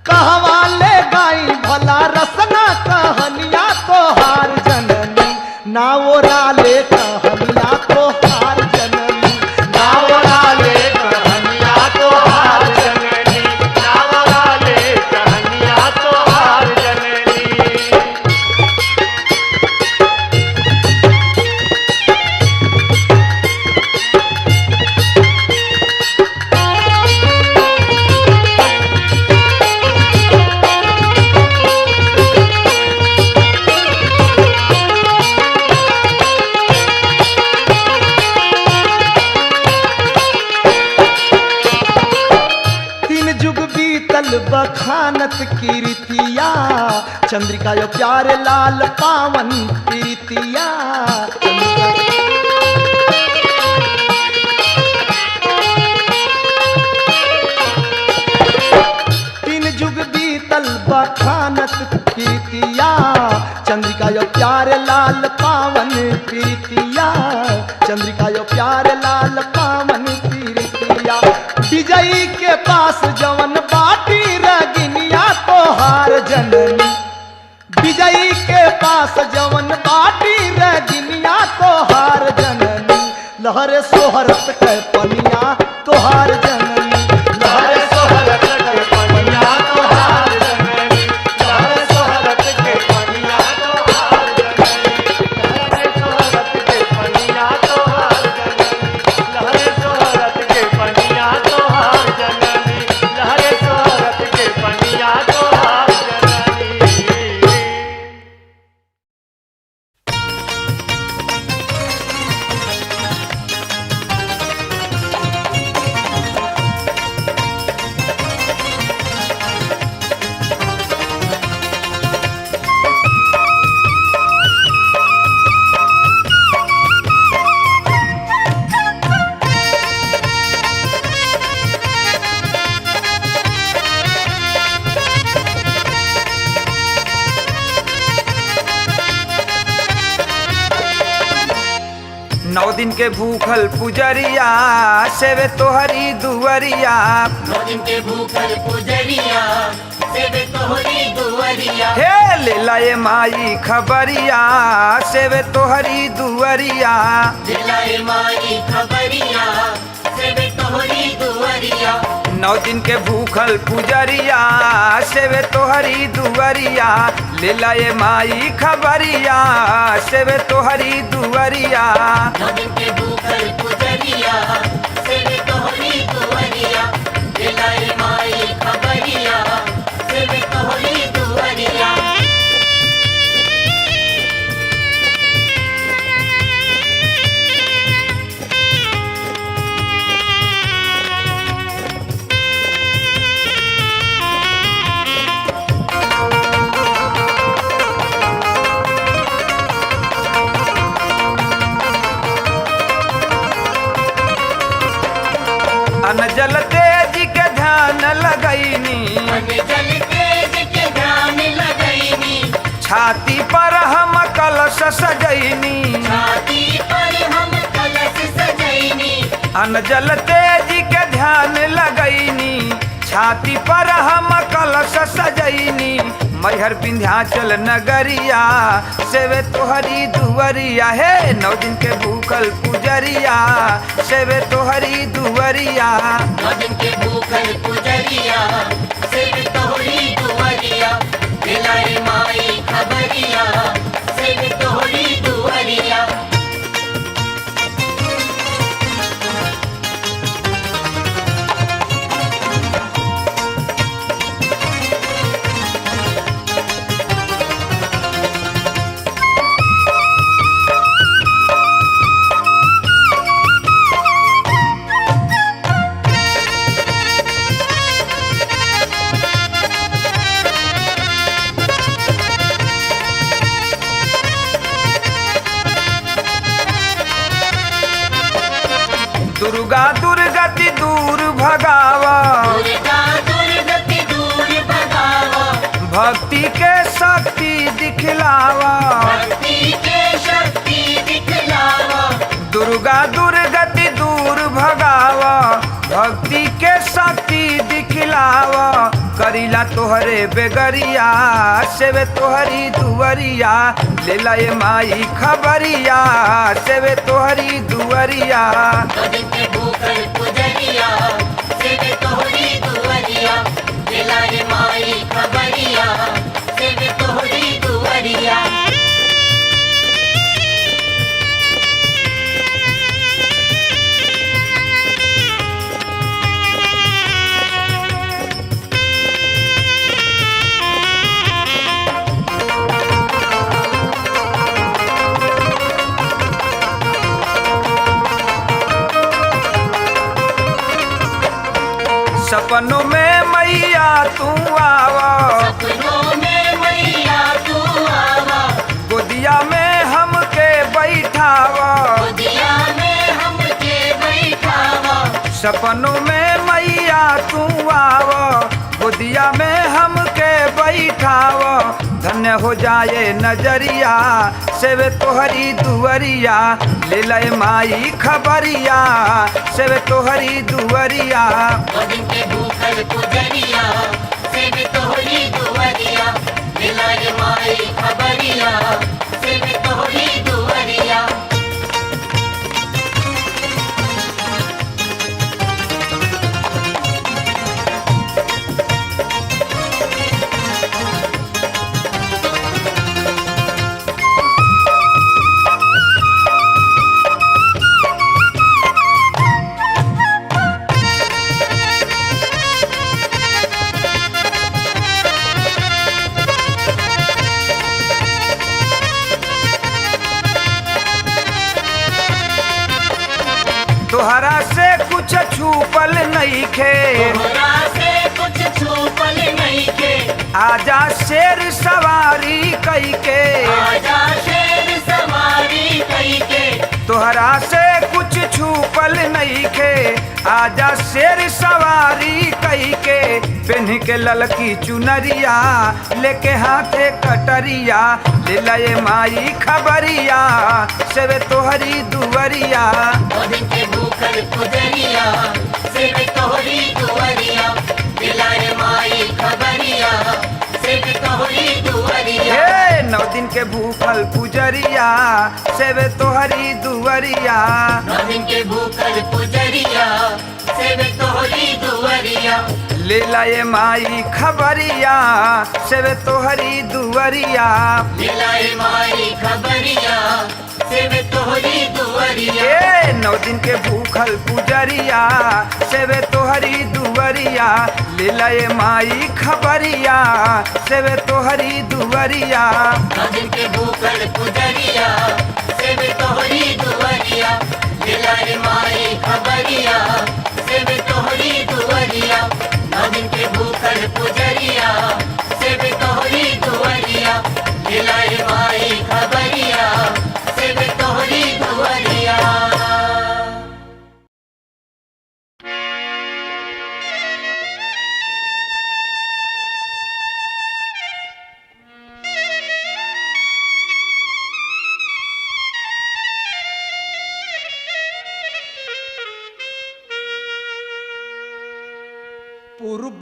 कहवा ले गाई भला रसना कहनिया तोहार जननी, नावरा ले कहनिया तोहार जननी, नावरा ले कहनिया तोहार जननी, नावरा ले कहनिया तोहार जननी। बखानत कीर्तिया, चंद्रिका यो प्यारे लाल पावन प्रीतिया। तीन जुग बीतल बखानत कीर्तिया, चंद्रिका यो प्यारे लाल पावन प्रीतिया, चंद्रिका यो प्यारे लाल पावन प्रीतिया। विजयी के पास जवन बाटी रगिनिया तोहार जननी, विजयी के पास जवन बाटी रगिनिया तोहार जननी, लहरे सोहरत के पनिया तोहार जननी, लहरे सोहरत के पनिया तोहार जननी, लहरे सोहरत के पनिया तोहार जननी, लहरे सोहरत के पनिया तोहार जननी, लहरे सोहरत के पनिया तोहार जननी, लहरे सोहरत के पनिया तोहार जननी। 9 दिन के भूखल पुजरिया सेवे तोहरी दुवरिया। 9 दिन के भूखल पुजरिया सेवे तोहरी दुवरिया। हे ले लाए माई खबरिया सेवे तोहरी दुवरिया। दिलाए माई खबरिया सेवे तोहरी दुवरिया। 9 दिन के भूखल पुजरिया सेवे तोहरी दुवरिया। ले लाए माई खबरिया सेवे तोहरी दुवरिया। 9 दिन के भूखल पुजरिया सेवे तोहरी दुवरिया। दिलाए माई खबरिया सेवे तोहरी दुवरिया। अनजल तेज के ध्यान लगैनी। जल तेज के ध्यान लगैनी। छाती पर हम कलश सजैनी। छाती पर हम कलश सजैनी। अनजल तेज के ध्यान लगैनी। छाती पर हम कलश सजैनी। मैहर विंध्याचल नगरिया सेवे तोहरी दुवरिया। हे 9 दिन के भूखल पुजरिया सेवे तोहरी दुवरिया। 9 दिन के भूखल पुजरिया सेवे तोहरी दुवरिया। दिलाए माई खबरिया सेवे तोहरी दुवरिया। दुर्गा दुर्गति दूर भगावा। दुर्गा दुर्गति दूर भगावा। भक्ति के शक्ति दिखलावा। भक्ति के शक्ति दिखलावा। दुर्गा दुर्गति दूर भगावा। भक्ति के शक्ति दिखलावा। करीला तोहरे बेगरिया सेवे तोहरी दुवरिया। ले लाए माई खबरिया सेवे तोहरी दुवरिया। 9 दिन के भूखल पुजरिया सेवे तोहरी दुवरिया। दिलाए माई खबरिया सेवे तोहरी दुवरिया। सपनों में मैया तू आवा। सपनों में मैया तू आवा। गोदिया में हमके बैठावा। गोदिया में हमके बैठावा। सपनों में मैया तू आवा। गोदिया में हमके बैठावा। धन्य हो जाए नजरिया सेवे तोहरी दुवरिया। ले लाए माई खबरिया सेवे तोहरी दुवरिया। 9 दिन के भूखल पुजरिया सेवे तोहरी दुवरिया। दिलाए माई खबरिया सेवे तोहरी दुवरिया। तोहरा से कुछ छुपल नइखे। तोहरा से कुछ छुपल नइखे। आजा शेर सवारी कइके। आजा शेर सवारी कइके। तोहरा से कुछ छुपल नइखे। आजा शेर सवारी कही के पेन्ह के ललकी चुनरिया लेके हाथे कटरिया ले लए माई खबरिया सेवे तोहरी दुवरिया नौ दिन के भूखल पुजरिया सेवे तोहरी दुवरिया दिलाए माई खबरिया सेवे तोहरी दुवरिया हे 9 दिन के भूखल पुजरिया सेवे तोहरी दुवरिया नौ दिन के भूखल पुजरिया सेवे तोहरी दुवरिया ले लाए माई खबरिया सेवे तोहरी दुवरिया दिलाए माई खबरिया सेवे तोहरी दुवरिया ए 9 दिन के भूखल पुजरिया सेवे तोहरी दुवरिया ले लाए माई खबरिया सेवे तोहरी दुवरिया नौ दिन के भूखल पुजरिया सेवे तोहरी दुवरिया दिलाए माई खबरिया सेवे तोहरी दुवरिया नौ दिन के भूखल पुजरिया सेवे तोहरी दुवरिया दिलाए माई खबरिया सेवे तोहरी दुवरिया पूर्व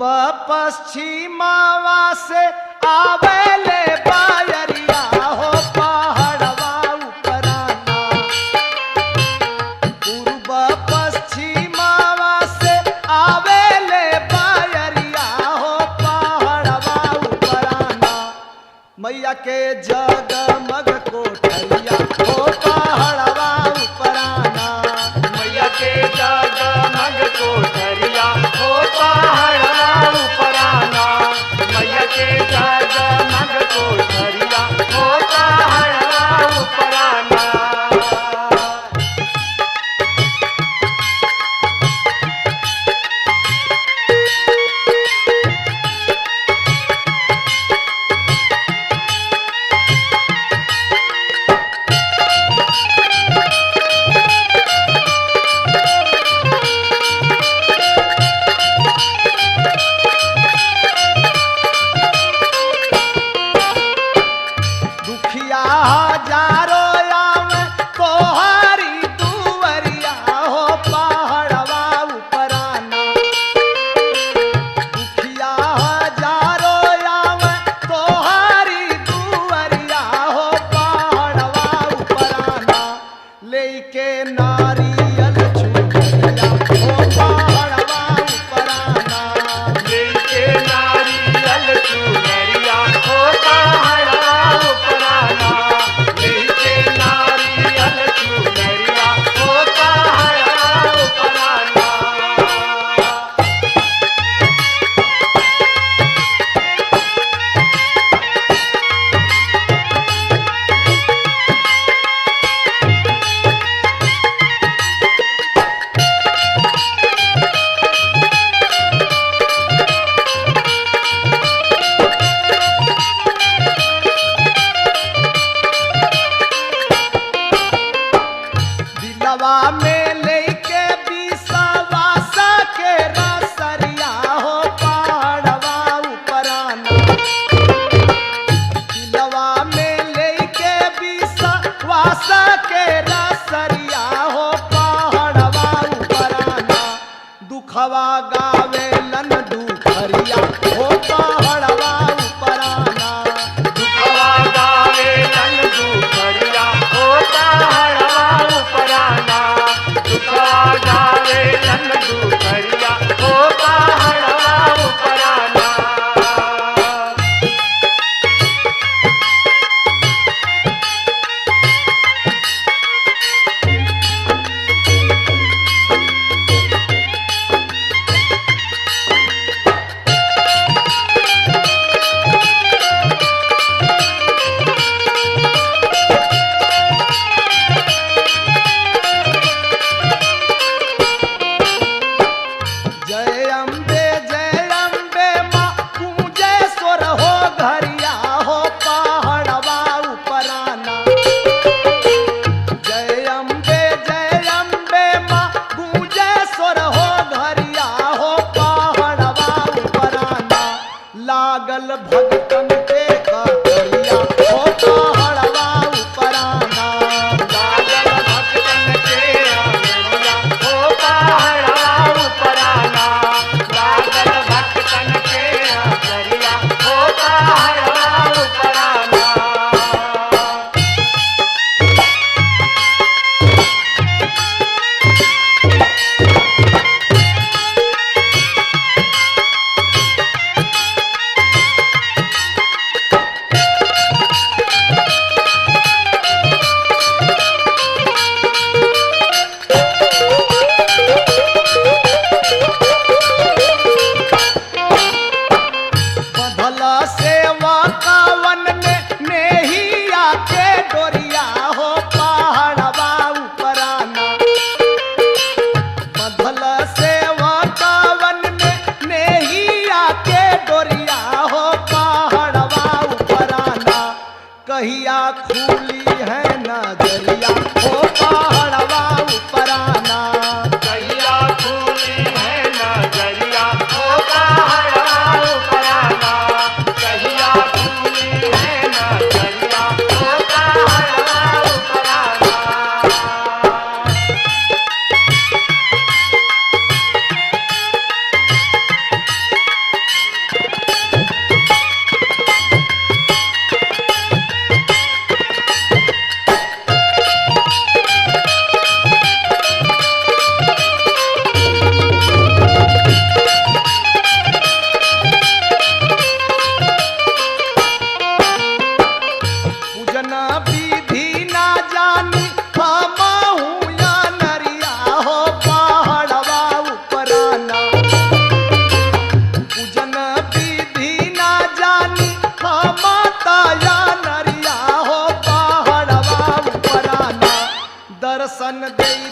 पश्चिमावा से आवेले बायरिया हो पहाड़वा उपराना पूर्व पश्चिमावा से आवेले बायरिया हो पहाड़वा उपराना मैया के जगमग कोठरिया हो पहाड़वा उपराना मैया के जगमग कोठरिया हो पहाड़वा उपराना मैया के जगमग कोठरिया हो पहाड़वा उपराना दुखिया हजारो आवे तोहारी दुवरिया हो पहाड़वा उपराना दुखिया हजारो आवे तोहारी दुवरिया हो पहाड़वा उपराना लेके नारियल चुनरिया हो पहाड़वा उपराना लेके नारियल चुनरिया हो पहाड़वा उपराना लेके नारियल चुनरिया हो पहाड़वा उपराना दिलवा में लेके विश्वासा के रसरिया हो पहाड़वा उपराना दिलवा में लेके विश्वासा के रसरिया हो पहाड़वा उपराना दुखवा गावे लन दुखरिया हो पहाड़वा उपराना दुखवा गावे लन दुखरिया हो पहाड़वा उपराना दुखवा गावे लन दुखरिया हो पहाड़वा उपराना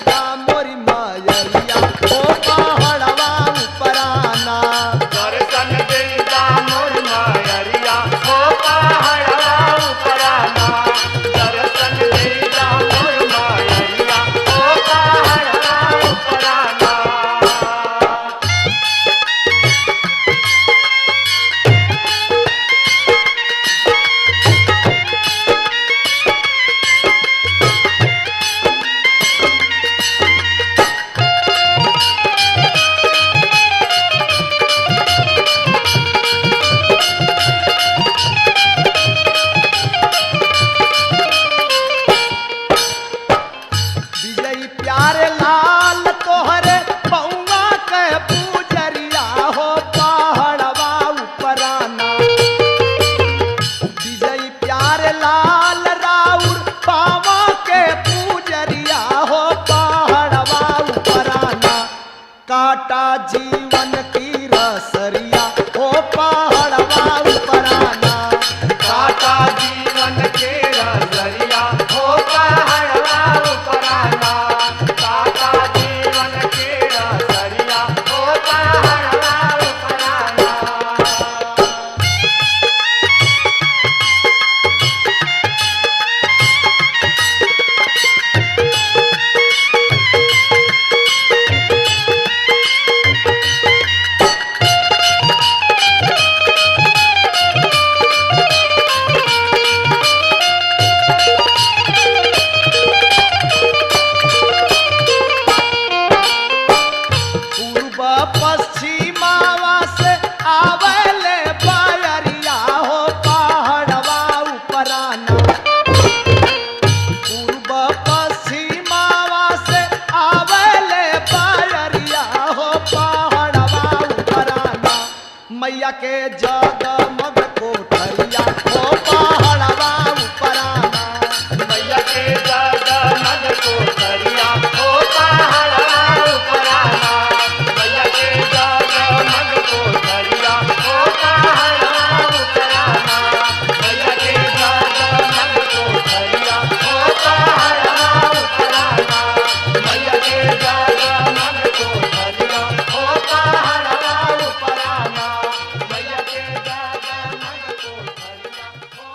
दा मोरी मायरिया ओ पहाड़वा उपराना दर्शन देदा मोर मायरिया ओ पहाड़वा उपराना दर्शन देदा मोर मायरिया ओ पहाड़वा उपराना विजयी प्यारे लाल तोहरे पौआ के पूजरिया हो पहाड़वा उपराना विजयी प्यारे लाल राउर पावा के पूजरिया हो पहाड़वा उपराना काटा जीवन की रसरिया हो पहाड़वा उपराना काटा जीवन के रजरिया हो पहाड़वा उपराना काटा जीवन के रजरिया हो पहाड़वा उपराना पूर्व पश्चिमावा से आवले बायरिया हो पहाड़वा उपराना पूर्व पश्चिमावा से आवले बायरिया हो पहाड़वा उपराना मैया के जगमग कोठरिया हो पहाड़वा उपराना मैया के जगमग कोठरिया हो पहाड़वा उपराना मैया के जगमग कोठरिया हो पहाड़वा उपराना मैया के जगमग कोठरिया हो पहाड़वा उपराना मैया के जगमग कोठरिया हो पहाड़वा उपराना मैया के जगमग कोठरिया हो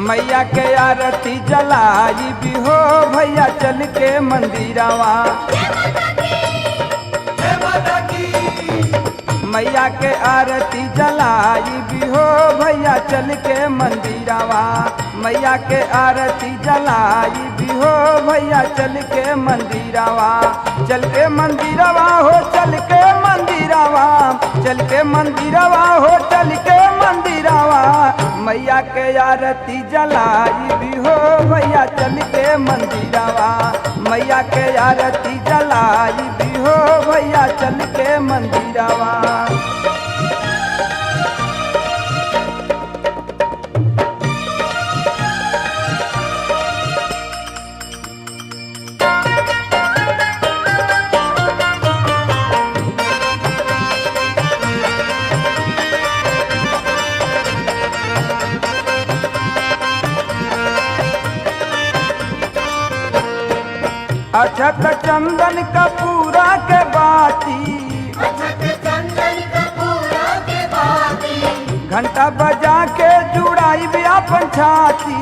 मैया के आरती जलाई भी हो भैया चल के मंदिरवा मैया के आरती जलाई भी हो भैया चल के मंदिरवा मैया के आरती जलाई भी हो भैया चल के मंदिरवा चल के मंदिरवा हो चल के मंदिरवा चल के मंदिरवा हो चल के मंदिरवा मैया के आरती जलाई भी हो भैया चल के मंदिरवा मैया के आरती जलाई भी हो भैया चल के मंदिरवा अछत चंदन कपूरा के बाती घंटा बजा के जुड़ाई भी अपन छाती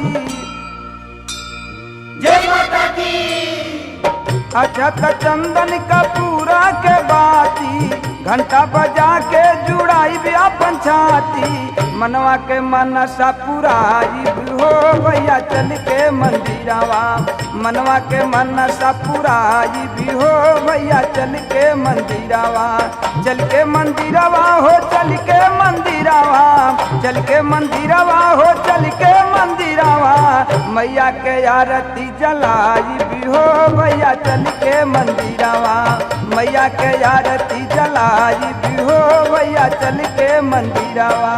अछत चंदन कपूरा के बाती घंटा बजा के जुड़ाई भी अपन छाती मनवा के मनसा पुराई भी भी हो भैया चल के मंदिरवा मनवा के मनसा पुराई भी हो भैया चल के मंदिरवा चल के मंदिरवा हो चल के मंदिरवा चल के मंदिरवा हो चल के मंदिरवा मैया के आरती जलाई भी हो भैया चल के मंदिरवा मैया के आरती जलाई भी हो भैया चल के मंदिरवा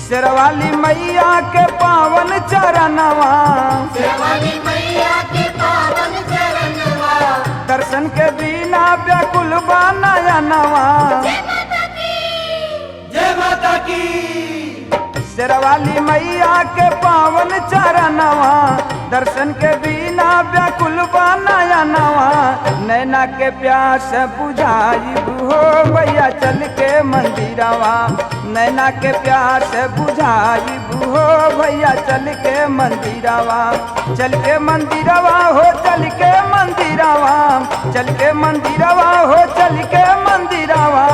शेरवाली मैया के पावन चरणवा शेरवाली मैया के पावन चरणवा दर्शन के बिना व्याकुल बा नयनवा जय माता की शेरवाली मैया के पावन चरणवा दर्शन के बिना व्याकुल बा नयनवा नैना के प्यास बुझाई हो भैया चल के मंदिरवा नैना के प्यास बुझाई हो भैया चल के मंदिरवा चल के मंदिरवा हो चल के मंदिरवा चल के मंदिरवा हो चल के मंदिरवा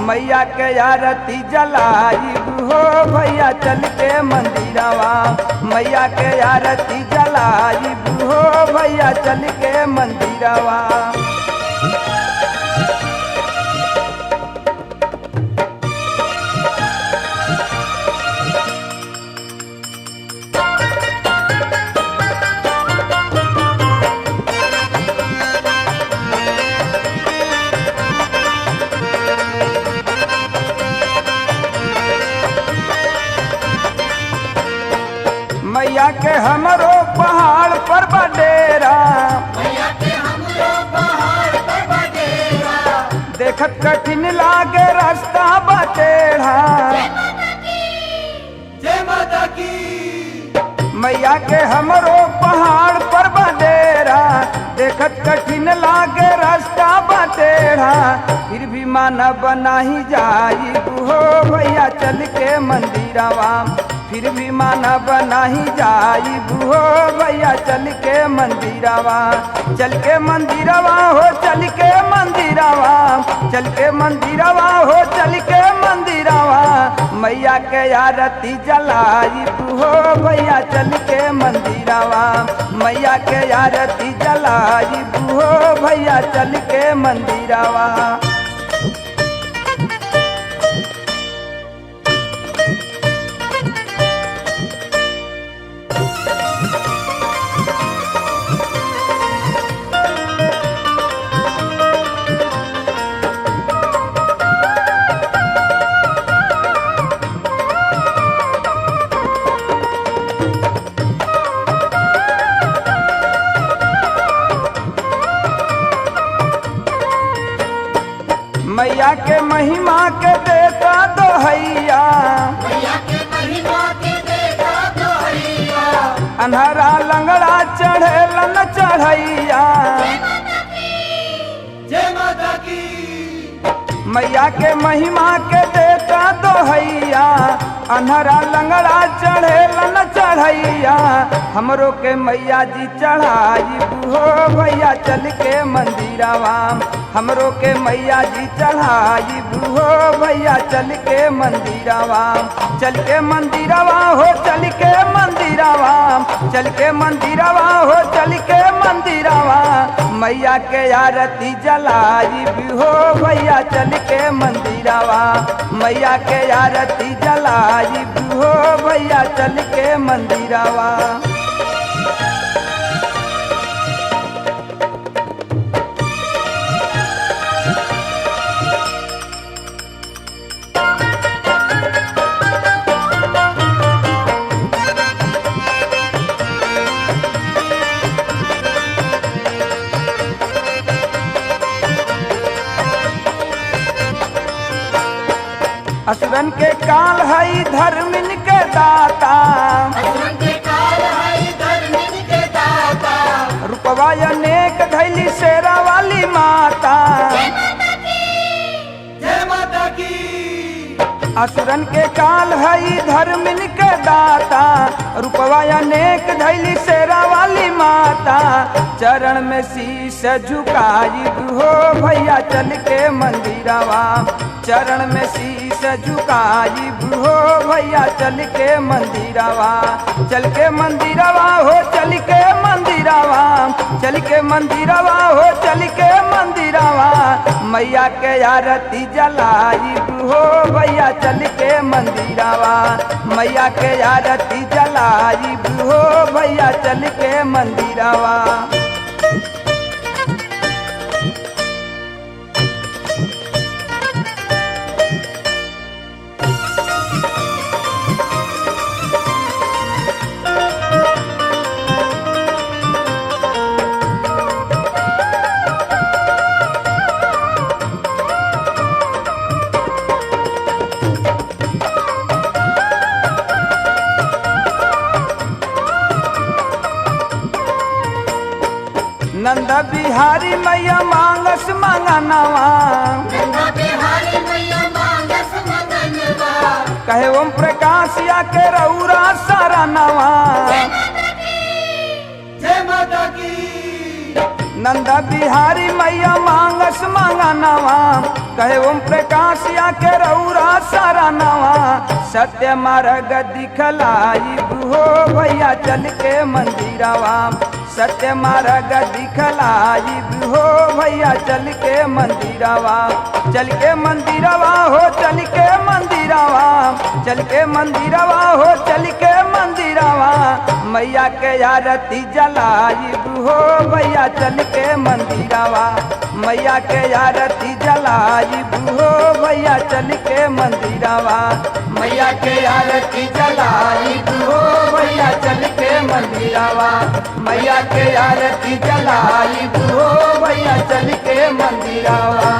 मैया के आरती जलाई हो भैया चल के मंदिरवा मैया के आरती जलाई हो भैया चल के मंदिरवा मैया के हमरो पहाड़ पर बडेरा मैया के हमरो पहाड़ पर बडेरा देखत कठिन लागे रास्ता बटेढ़ा जय माता की मैया के हमरो पहाड़ पर बडेरा देखत कठिन लागे रास्ता बटेढ़ा फिर भी माना बनाही जाई हो भैया चल के मंदिरवा फिर भी माना बनाही जाई हो भैया चल के मंदिरवा चल के मंदिरवा हो चल के मंदिरवा चल के मंदिरवा हो चल के मंदिरवा मैया के आरती जलाई हो भैया चल के मंदिरवा मैया के आरती जलाई हो भैया चल के मंदिरवा मैया के महिमा के देता दोहैया मैया के महिमा के देता दोहैया अन्हरा लंगड़ा चढ़ेलन चढ़ैया जय माता की मैया के महिमा के देता दोहैया अन्हरा लंगड़ा चढ़ेलन चढ़ैया हमरो के मैया जी चढ़ाई हो भैया चल के मंदिरवा हमरो के मैया जी चढ़ाई हो भैया चल के मंदिरवा चल के मंदिरवा हो चल के मंदिरवा चल के मंदिरवा हो चल के मंदिरवा मैया के आरती जलाई हो भैया चल के मंदिरवा मैया के आरती जलाई हो भैया चल के मंदिरवा असुरन के काल हई धर्मिन के दाता असुरन के रूपवा अनेक धैली शेरा वाली माता जय माता की असुरन के काल हई धर्मिन के दाता रूपवा अनेक धैली शेरा वाली माता चरण में शीश झुकाई हो भैया चल के मंदिरवा चरण में शीश झुकाई हो भैया चल के मंदिरवा चल के मंदिरवा हो चल के मंदिरवा चल के मंदिरवा हो चल के मंदिरवा मैया के आरती जलाई हो भैया चल के मंदिरवा मैया के आरती जलाई हो भैया चल के मंदिरवा नंद बिहारी मैया मांगस मंगनवा नंदा बिहारी मैया मांगस मगनवा कहे ओम प्रकाश या के रौरा सरनवा जय माता की नंद बिहारी मैया मांगस मंगनवा कहे ओम प्रकाश या के रौरा सरनवा सत्य मार्ग दिखलाई हो भैया चल के मंदिरवा सत्य मार्ग दिखलाई हो भैया चल के मंदिरवा चल के मंदिरवा हो चल के मंदिरवा चल के मंदिरवा हो चल के मंदिरवा मैया के आरती जलाई हो भैया चल के मंदिरवा मैया के आरती जलाई हो भैया चल के मंदिरवा मैया के आरती जलाई हो भैया चल के मंदिरवा मैया के आरती जलाई हो भैया चल के मंदिरवा।